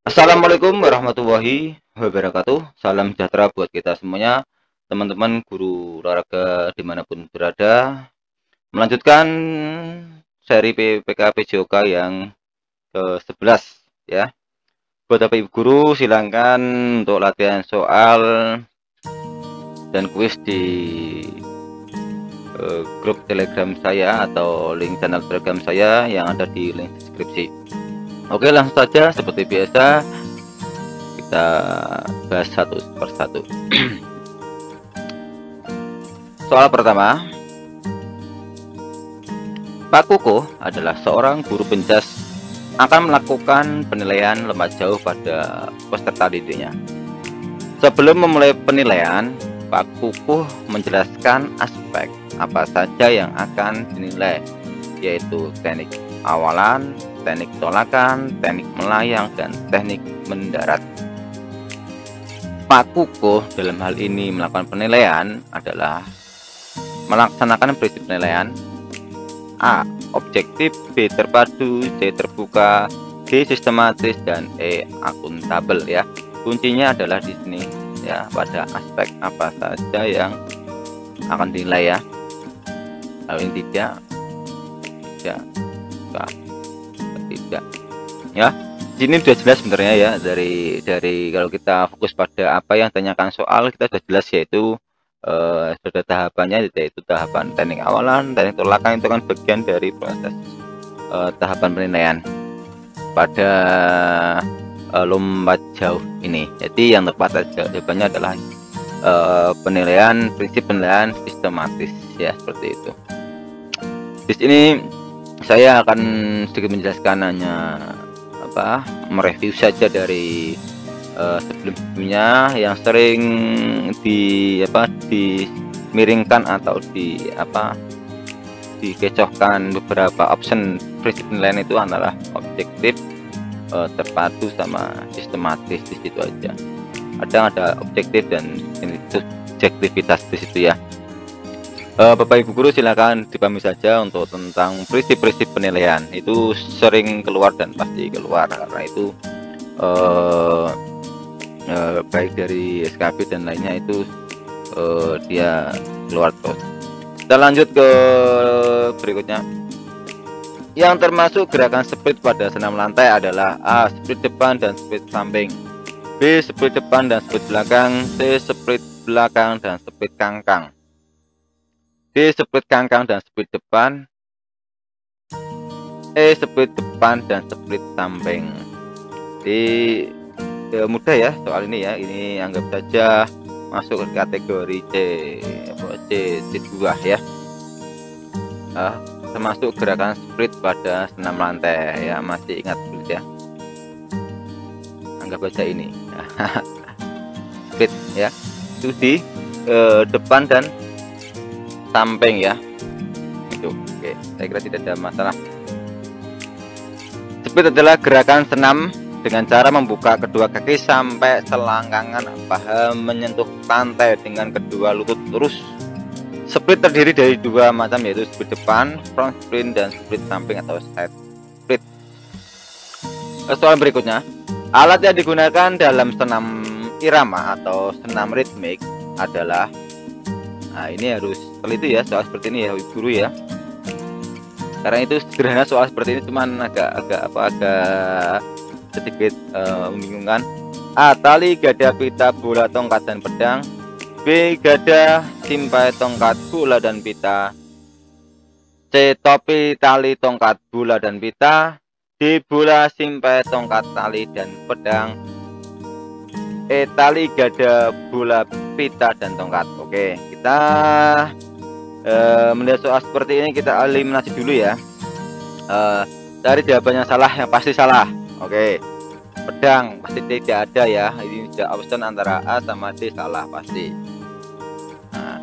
Assalamualaikum warahmatullahi wabarakatuh. Salam sejahtera buat kita semuanya, teman-teman guru olahraga dimanapun berada. Melanjutkan seri PPK PJOK yang ke-11 ya. Buat Bapak Ibu guru silahkan untuk latihan soal dan kuis di grup Telegram saya atau link channel Telegram saya yang ada di link deskripsi. Oke, langsung saja seperti biasa kita bahas satu persatu. Soal pertama, Pak Kukuh adalah seorang guru penjas akan melakukan penilaian lemah jauh pada peserta didiknya. Sebelum memulai penilaian, Pak Kukuh menjelaskan aspek apa saja yang akan dinilai, yaitu teknik awalan, teknik tolakan, teknik melayang, dan teknik mendarat. Pak Kukuh dalam hal ini melakukan penilaian adalah melaksanakan prinsip penilaian A. Objektif, B. Terpadu, C. Terbuka, D. Sistematis, dan E. Akuntabel ya. Kuncinya adalah di sini ya, pada aspek apa saja yang akan dinilai ya. Kalau ini tidak ya. Di sini sudah jelas sebenarnya ya, dari kalau kita fokus pada apa yang tanyakan soal, kita sudah jelas, yaitu sudah tahapannya, yaitu tahapan teknik awalan, teknik tolakan. Itu kan bagian dari proses tahapan penilaian pada lompat jauh ini. Jadi yang tepat jawabannya adalah prinsip penilaian sistematis ya, seperti itu. Di sini saya akan sedikit menjelaskan, hanya mereview saja dari sebelumnya yang sering dimiringkan atau dikecohkan beberapa option prinsip penilaian itu adalah objektif, terpadu, sama sistematis. Di situ aja. Kadang ada objektif dan subjektivitas di situ ya. Bapak Ibu guru silakan dipahami saja untuk tentang prinsip-prinsip penilaian. Itu sering keluar dan pasti keluar, karena itu baik dari SKB dan lainnya itu dia keluar terus. Kita lanjut ke berikutnya. Yang termasuk gerakan split pada senam lantai adalah A. Split depan dan split samping, B. Split depan dan split belakang, C. Split belakang dan split kangkang, D. Split kangkang dan split depan, E. Split depan dan split samping. Di mudah ya soal ini ya, ini anggap saja masuk ke kategori C2 ya. Termasuk gerakan split pada senam lantai ya, masih ingat split ya, anggap saja ini split ya, itu di depan dan samping ya. Itu oke, saya kira tidak ada masalah. Split adalah gerakan senam dengan cara membuka kedua kaki sampai selangkangan paha menyentuh lantai dengan kedua lutut lurus. Split terdiri dari dua macam, yaitu split depan, front split, dan split samping atau side split. Soal berikutnya, alat yang digunakan dalam senam irama atau senam ritmik adalah, nah ini harus teliti ya soal seperti ini ya Ibu guru ya, karena itu sederhana. Soal seperti ini cuman agak sedikit membingungkan. A. Tali, gada, pita, bola, tongkat, dan pedang. B. Gada, simpai, tongkat, bola, dan pita. C. Topi, tali, tongkat, bola, dan pita. D. Bola, simpai, tongkat, tali, dan pedang. E. Tali, gada, bola, pita, dan tongkat. Oke, kita melihat soal seperti ini, kita eliminasi dulu ya. Dari jawabannya salah, yang pasti salah. Oke, pedang pasti tidak ada ya, ini sudah option antara A sama D, salah pasti. Nah,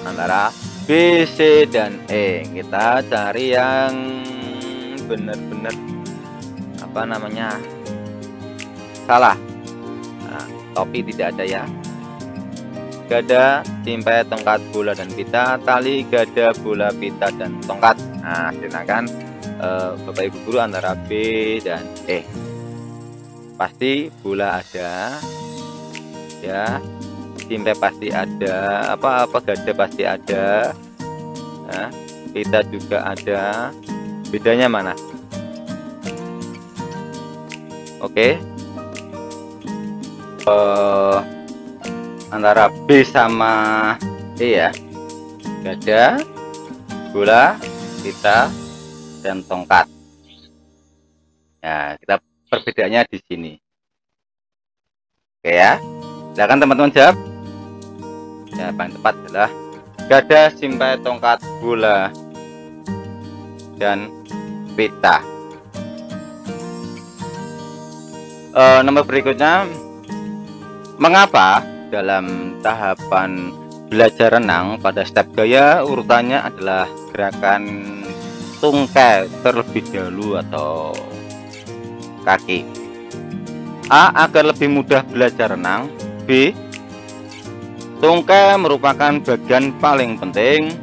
antara B, C, dan E, kita cari yang benar-benar salah. Nah, topi tidak ada ya, gada, simpai, tongkat, bola, dan pita. Tali, gada, bola, pita, dan tongkat. Nah, silakan Bapak Ibu guru antara B dan E. pasti bola ada, ya. Simpe pasti ada, apa gada pasti ada, nah, pita juga ada. Bedanya mana? Oke, antara B sama E ya. Gada, bola, pita, dan tongkat. Ya, kita perbedaannya di sini. Oke ya, silakan teman-teman jawab. Ya, paling tepat adalah gada, simpai, tongkat, bola, dan pita. Nomor berikutnya, mengapa dalam tahapan belajar renang pada step gaya urutannya adalah gerakan tungkai terlebih dahulu atau kaki? A. Agar lebih mudah belajar renang. B. Tungkai merupakan bagian paling penting.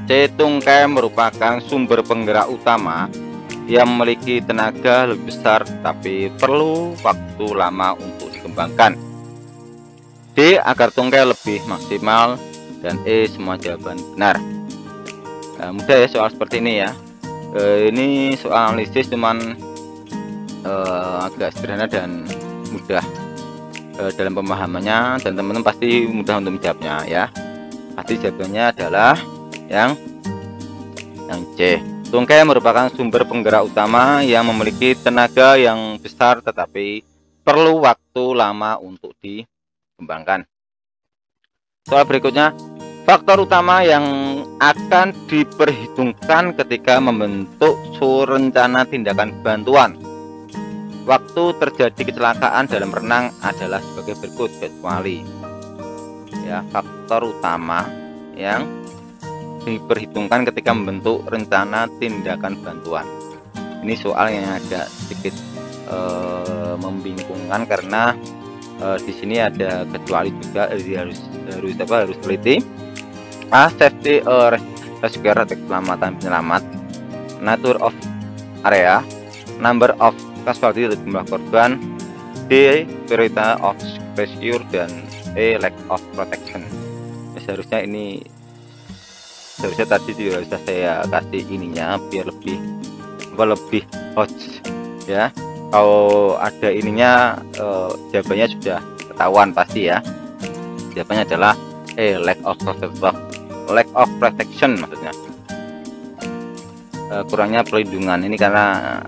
C. Tungkai merupakan sumber penggerak utama yang memiliki tenaga lebih besar tapi perlu waktu lama untuk dikembangkan. D. Agar tungkai lebih maksimal. Dan E. Semua jawaban benar. Nah, mudah ya soal seperti ini ya. Ini soal analisis cuman agak sederhana dan mudah dalam pemahamannya, dan teman-teman pasti mudah untuk menjawabnya ya. Pasti jawabannya adalah yang C. Tungkai merupakan sumber penggerak utama yang memiliki tenaga yang besar tetapi perlu waktu lama untuk dikembangkan. Soal berikutnya, faktor utama yang akan diperhitungkan ketika membentuk suatu rencana tindakan bantuan waktu terjadi kecelakaan dalam renang adalah sebagai berikut, kecuali ya, faktor utama yang diperhitungkan ketika membentuk rencana tindakan bantuan. Ini soal yang agak sedikit membingungkan karena di sini ada kecuali juga, harus teliti. A. Safety rescue, keselamatan penyelamat. Nature of area, number of casualty, jumlah korban. D. Priority of rescue, dan E. lack of protection. Seharusnya tadi juga bisa saya kasih ininya biar lebih hots ya. Kalau ada ininya jawabannya sudah ketahuan pasti ya. Jawabannya adalah lack of protection, maksudnya kurangnya perlindungan. Ini karena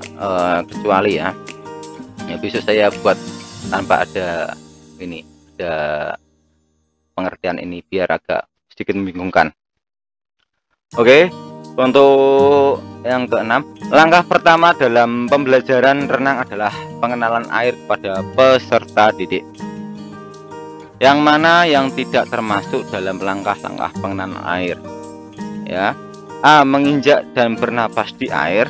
kecuali ya. Bisa saya buat tanpa ada pengertian ini biar agak sedikit membingungkan. Oke, untuk yang keenam, langkah pertama dalam pembelajaran renang adalah pengenalan air kepada peserta didik. Yang mana yang tidak termasuk dalam langkah-langkah pengenalan air? Ya, A. Menginjak dan bernapas di air.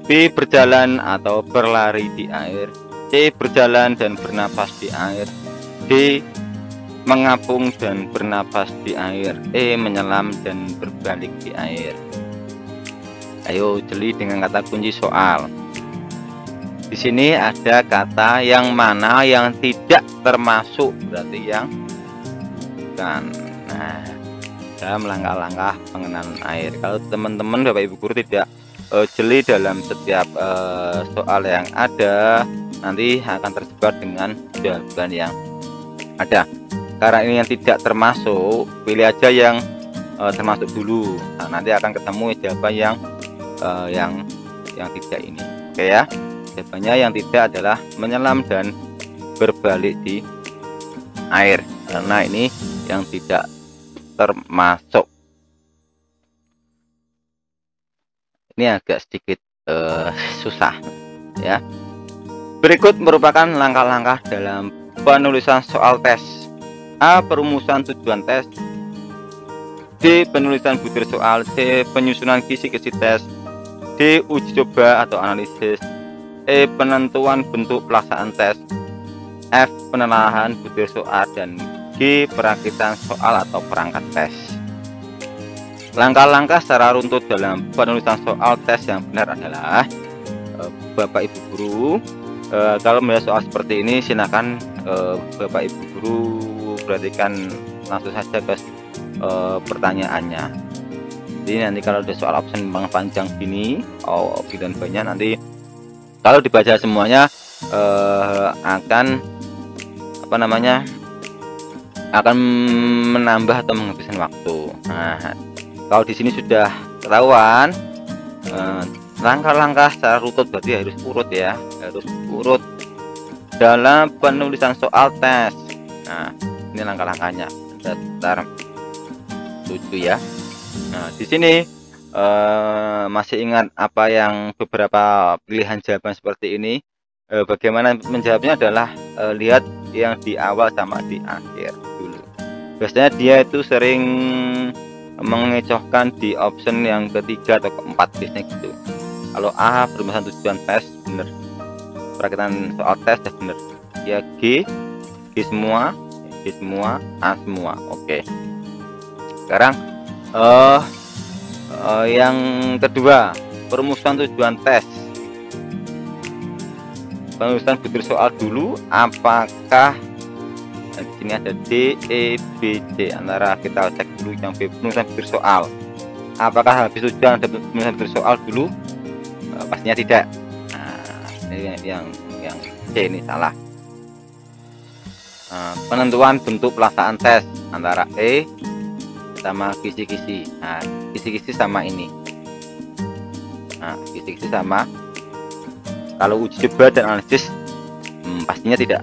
B. Berjalan atau berlari di air. C. Berjalan dan bernapas di air. D. Mengapung dan bernapas di air. E. Menyelam dan berbalik di air. Ayo jeli dengan kata kunci soal. Di sini ada kata yang mana yang tidak termasuk, berarti yang bukan. Nah, dalam langkah-langkah pengenalan air, kalau teman-teman Bapak Ibu guru tidak jeli dalam setiap soal yang ada, nanti akan tersebar dengan jawaban yang ada. Karena ini yang tidak termasuk, pilih aja yang termasuk dulu. Nah, nanti akan ketemu jawaban yang tidak ini. Oke ya, jawabannya yang tidak adalah menyelam dan berbalik di air, karena ini yang tidak termasuk. Ini agak sedikit susah ya. Berikut merupakan langkah-langkah dalam penulisan soal tes. A. Perumusan tujuan tes. D. Penulisan butir soal. C. Penyusunan kisi-kisi tes. D. Uji coba atau analisis. E. Penentuan bentuk pelaksanaan tes. F. Penelahan butir soal. Dan G. Perakitan soal atau perangkat tes. Langkah-langkah secara runtut dalam penulisan soal tes yang benar adalah, Bapak Ibu guru, Kalau melihat soal seperti ini, silakan Bapak Ibu guru perhatikan langsung saja ke pertanyaannya. Jadi nanti kalau ada soal absen panjang gini, dan banyak, nanti kalau dibaca semuanya akan akan menambah atau menghabiskan waktu. Nah, kalau di sini sudah ketahuan langkah-langkah secara rutut, berarti harus urut ya, harus urut dalam penulisan soal tes. Nah, ini langkah-langkahnya, sebentar 7 ya. Nah, di sini masih ingat apa yang beberapa pilihan jawaban seperti ini? Bagaimana menjawabnya adalah lihat yang di awal sama di akhir dulu. Biasanya dia itu sering mengecohkan di option yang ketiga atau keempat, biasanya gitu. Kalau A perumusan tujuan tes bener, perakitan soal tes dah bener. Ya G semua, A semua. Oke. Sekarang yang kedua, perumusan tujuan tes. Penulisan butir soal dulu, apakah di sini ada D, E, B, C. Antara kita cek dulu yang B, penulisan butir soal. Apakah habis tujuan ada penulisan butir soal dulu? Pastinya tidak. Nah, ini yang C ini salah. Penentuan bentuk pelaksanaan tes antara E sama kisi-kisi. Nah, kisi-kisi sama ini. Nah, kisi-kisi sama. Kalau uji coba dan analisis pastinya tidak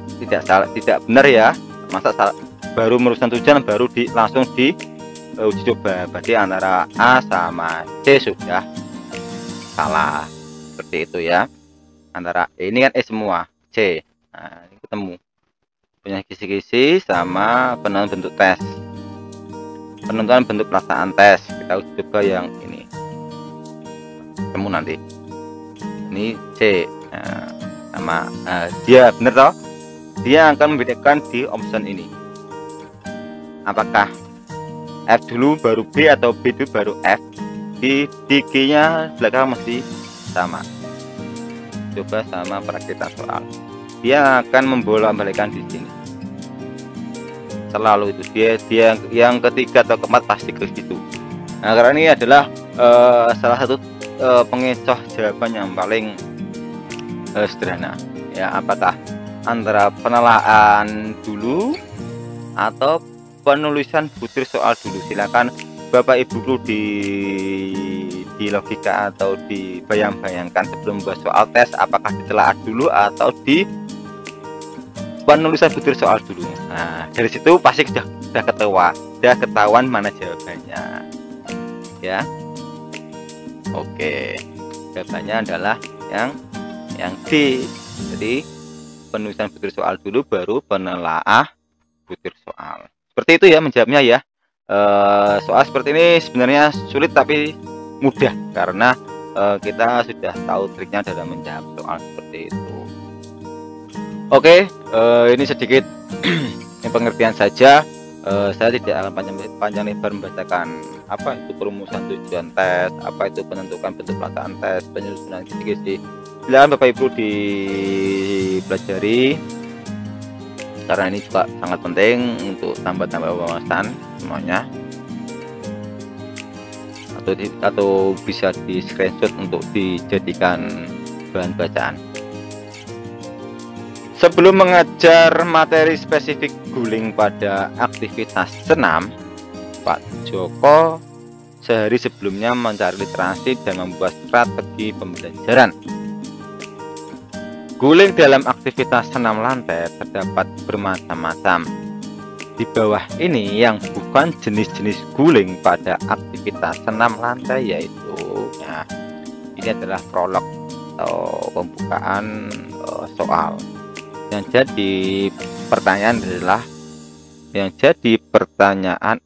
benar ya. Masa salah, baru merumuskan tujuan baru langsung di uji coba. Berarti antara A sama C sudah salah. Seperti itu ya. Antara ini kan E semua, C. Nah, ini ketemu. Punya kisi-kisi sama penentuan bentuk tes. Penentuan bentuk pelaksanaan tes. Kita uji coba yang ini. Ketemu nanti. Ini C. Nah, sama dia bener toh? Dia akan membedakan di option ini. Apakah F dulu baru B atau B dulu baru F? Di G-nya belakang masih sama. Coba sama perakitan soal. Dia akan membolak-balikan di sini. Selalu itu dia yang ketiga atau keempat pasti ke situ. Nah, karena ini adalah salah satu pengecoh jawaban yang paling sederhana ya. Apakah antara penelaahan dulu atau penulisan butir soal dulu? Silakan Bapak Ibu guru di logika atau dibayang-bayangkan sebelum membuat soal tes, apakah ditelaah dulu atau di penulisan butir soal dulu. Nah, dari situ pasti sudah ketahuan mana jawabannya ya. Oke, jawabannya adalah yang D. Jadi penulisan butir soal dulu baru penelaah butir soal. Seperti itu ya menjawabnya ya. Soal seperti ini sebenarnya sulit tapi mudah karena kita sudah tahu triknya dalam menjawab soal seperti itu. Oke, ini sedikit pengertian saja. Saya tidak akan panjang lebar membacakan apa itu perumusan tujuan tes, apa itu penentukan bentuk pelaksanaan tes, penyusunan kisi-kisi. Silakan Bapak Ibu dipelajari karena ini juga sangat penting untuk tambah-tambah wawasan semuanya, atau bisa di screenshot untuk dijadikan bahan bacaan. Sebelum mengajar materi spesifik guling pada aktivitas senam, Pak Joko sehari sebelumnya mencari literasi dan membuat strategi pembelajaran. Guling dalam aktivitas senam lantai terdapat bermacam-macam. Di bawah ini yang bukan jenis-jenis guling pada aktivitas senam lantai yaitu, nah, ini adalah prolog atau pembukaan soal. Yang jadi pertanyaan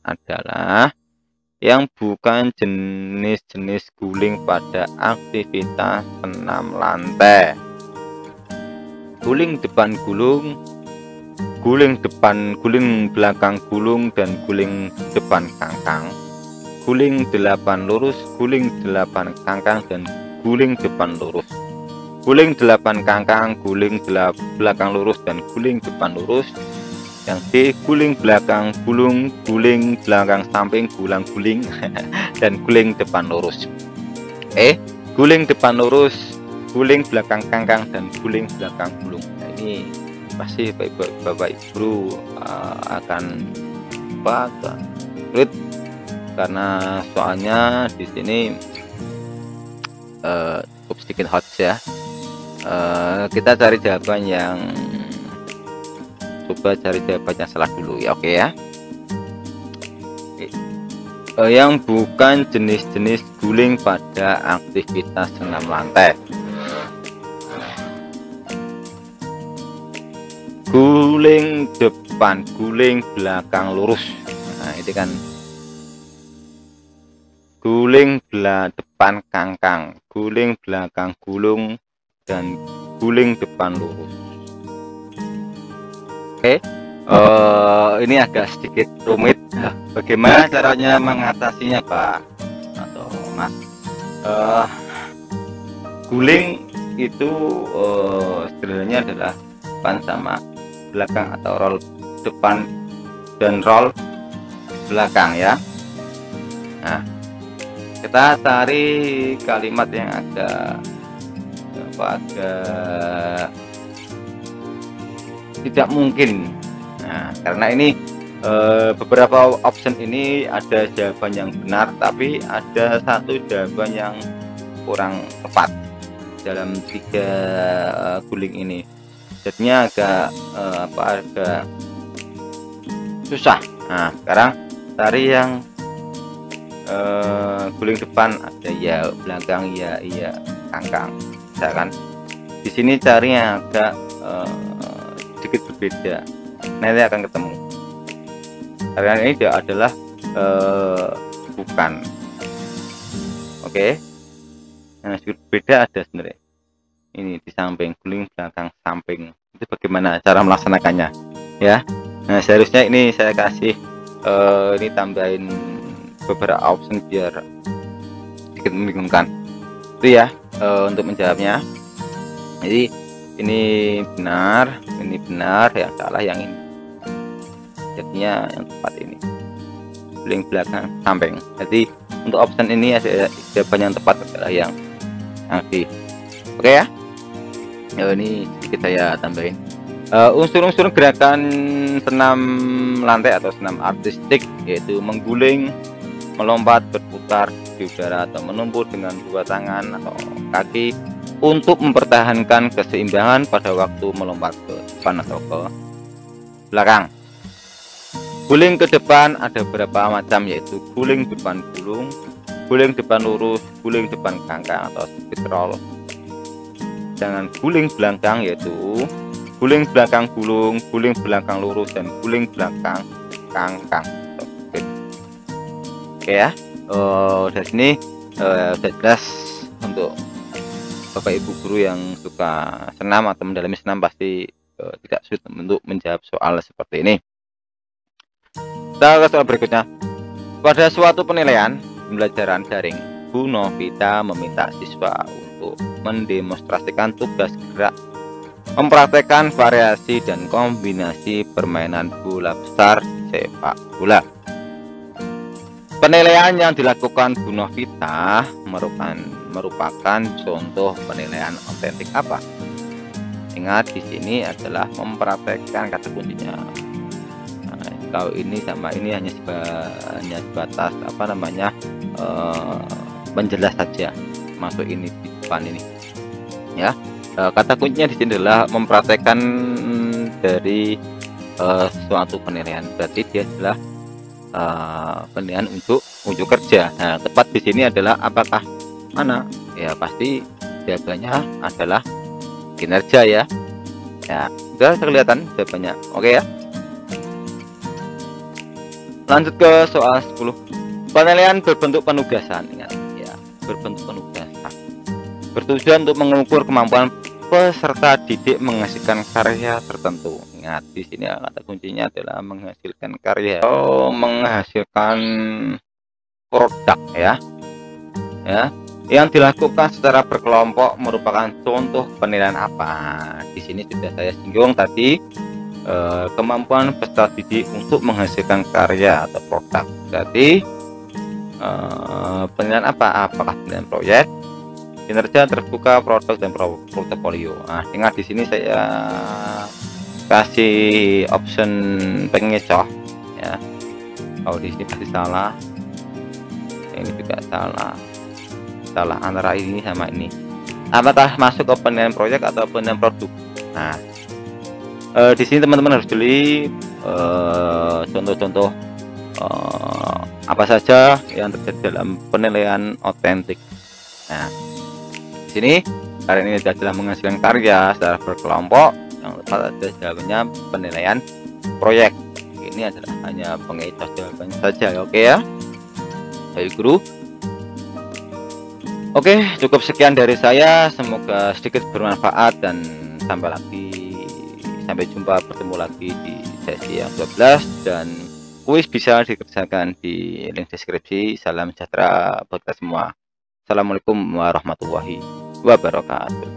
adalah yang bukan jenis-jenis guling pada aktivitas senam lantai. Guling depan gulung, guling depan, guling belakang gulung, dan guling depan kangkang, guling 8 lurus, guling 8 kangkang, dan guling depan lurus. guling 8 kangkang, guling belakang lurus dan guling depan lurus. Yang D, guling belakang gulung, guling belakang samping guling dan guling depan lurus. E, guling depan lurus, guling belakang kangkang dan guling belakang gulung. Nah, ini pasti Bapak Ibu akan sulit karena soalnya di sini cukup sedikit hot ya. Kita cari jawaban yang salah dulu ya. Oke ya. Yang bukan jenis-jenis guling pada aktivitas senam lantai. Guling depan, guling belakang lurus. Nah, ini kan guling depan kangkang, guling belakang gulung dan guling depan lurus. Oke, ini agak sedikit rumit. Bagaimana caranya mengatasinya, Pak atau Mas? Guling itu sebenarnya adalah depan sama belakang atau roll depan dan roll belakang ya. Nah, kita cari kalimat yang agak tidak mungkin. Nah, karena ini beberapa option ini ada jawaban yang benar, tapi ada satu jawaban yang kurang tepat dalam 3 guling ini. Jadinya agak susah. Nah, sekarang cari yang guling depan, ada ya, belakang ya, iya, kangkang. Misalkan di sini cari yang agak sedikit berbeda, nanti akan ketemu. Karena ini dia adalah bukan. Oke. Nah, sedikit beda ada sebenarnya. Ini di samping, guling belakang samping. Itu bagaimana cara melaksanakannya ya. Nah, seharusnya ini saya kasih ini tambahin beberapa option biar sedikit membingungkan itu ya. Untuk menjawabnya, jadi ini benar, yang salah yang ini. Jadinya yang tepat ini, guling belakang samping. Jadi untuk option ini ada jawaban yang tepat adalah yang D. Oke ya. Ini sedikit saya tambahin. Unsur-unsur gerakan senam lantai atau senam artistik yaitu mengguling, melompat, berputar di udara atau menumpuk dengan 2 tangan atau kaki untuk mempertahankan keseimbangan pada waktu melompat ke depan atau ke belakang. Guling ke depan ada beberapa macam, yaitu guling depan gulung, guling depan lurus, guling depan kangkang atau speed roll. Dengan guling belakang yaitu guling belakang gulung, guling belakang lurus dan guling belakang kangkang. Oke ya. Dari sini sudah jelas untuk Bapak Ibu guru yang suka senam atau mendalami senam pasti tidak sulit untuk menjawab soal seperti ini. Kita ke soal berikutnya. Pada suatu penilaian pembelajaran daring, Bu Novita meminta siswa untuk mendemonstrasikan tugas gerak mempraktekkan variasi dan kombinasi permainan bola besar sepak bola. Penilaian yang dilakukan Bu Novita merupakan contoh penilaian otentik apa? Ingat di sini adalah mempraktekkan kata kuncinya. Nah, kalau ini sama ini hanya sebatas menjelas saja. Masuk ini di depan ini. Ya, kata kuncinya di sini adalah mempraktekkan dari suatu penilaian. Berarti dia adalah penilaian untuk kerja. Nah, tepat di sini adalah apakah mana? Ya pasti jawabannya adalah kinerja ya. Ya, sudah kelihatan jawabannya. Oke ya. Lanjut ke soal 10. Penilaian berbentuk penugasan. Ingat ya, berbentuk penugasan. Bertujuan untuk mengukur kemampuan peserta didik menghasilkan karya tertentu. Ingat di sini kata kuncinya adalah menghasilkan karya atau menghasilkan produk ya. Ya. Yang dilakukan secara berkelompok merupakan contoh penilaian apa? Di sini sudah saya singgung tadi, kemampuan peserta didik untuk menghasilkan karya atau produk. Berarti penilaian apa? Apakah penilaian proyek, kinerja terbuka, produk, dan portofolio. Nah, dengan di sini saya kasih option pengecoh ya. Kalau di sini pasti salah, ini juga salah antara ini sama ini. Apakah masuk ke penilaian proyek atau penilaian produk? Nah, di sini teman-teman harus beli contoh-contoh apa saja yang terjadi dalam penilaian otentik. Nah, di sini karya ini adalah menghasilkan karya secara berkelompok, yang tepat ada jawabannya penilaian proyek. Ini adalah hanya pengecoh jawabannya saja, oke ya. Baik guru. Oke, cukup sekian dari saya. Semoga sedikit bermanfaat dan sampai jumpa, bertemu lagi di sesi yang 12, dan kuis bisa dikerjakan di link deskripsi. Salam sejahtera buat kita semua. Assalamualaikum warahmatullahi wabarakatuh.